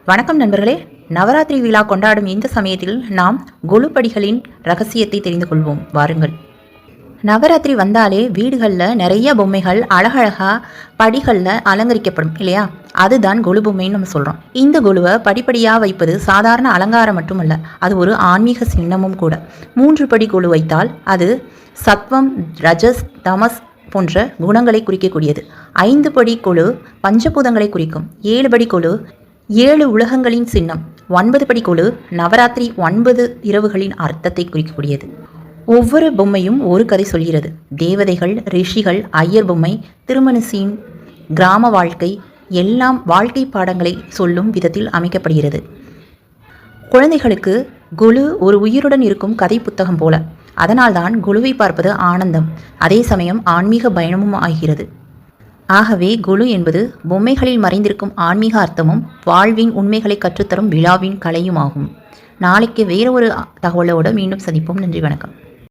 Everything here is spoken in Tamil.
வணக்கம் நண்பர்களே. நவராத்திரி விழா கொண்டாடும் இந்த சமயத்தில் நாம் கொலுப்படிகளின் ரகசியத்தை தெரிந்து கொள்வோம். வாருங்கள். நவராத்திரி வந்தாலே வீடுகளில் நிறைய பொம்மைகள் அழகழகா படிகளில் அலங்கரிக்கப்படும் இல்லையா? அதுதான் கொலு பொம்மைன்னு நம்ம சொல்கிறோம். இந்த கொலுவை படிப்படியாக வைப்பது சாதாரண அலங்காரம் மட்டுமல்ல, அது ஒரு ஆன்மீக சின்னமும் கூட. 3 படி கொலு வைத்தால் அது சத்வம், ரஜஸ், தமஸ் போன்ற குணங்களை குறிக்கக்கூடியது. 5 படி கொலு பஞ்சபூதங்களை குறிக்கும். 7 படி கொலு 7 உலகங்களின் சின்னம். 9 படி கொலு நவராத்திரி 9 இரவுகளின் அர்த்தத்தை குறிக்கக்கூடியது. ஒவ்வொரு பொம்மையும் ஒரு கதை சொல்கிறது. தேவதைகள், ரிஷிகள், ஐயர் பொம்மை, திருமண சீன், கிராம வாழ்க்கை எல்லாம் வாழ்க்கை பாடங்களை சொல்லும் விதத்தில் அமைக்கப்படுகிறது. குழந்தைகளுக்கு கொலு ஒரு உயிருடன் இருக்கும் கதை புத்தகம் போல. அதனால்தான் கொலுவை பார்ப்பது ஆனந்தம், அதே சமயம் ஆன்மீக பயணமும் ஆகிறது. ஆகவே கொலு என்பது பொம்மைகளில் மறைந்திருக்கும் ஆன்மீக அர்த்தமும் வாழ்வின் உண்மைகளை கற்றுத்தரும் விழாவின் கலையுமாகும். நாளைக்கு வேறு ஒரு தகவலோடு மீண்டும் சந்திப்போம். நன்றி, வணக்கம்.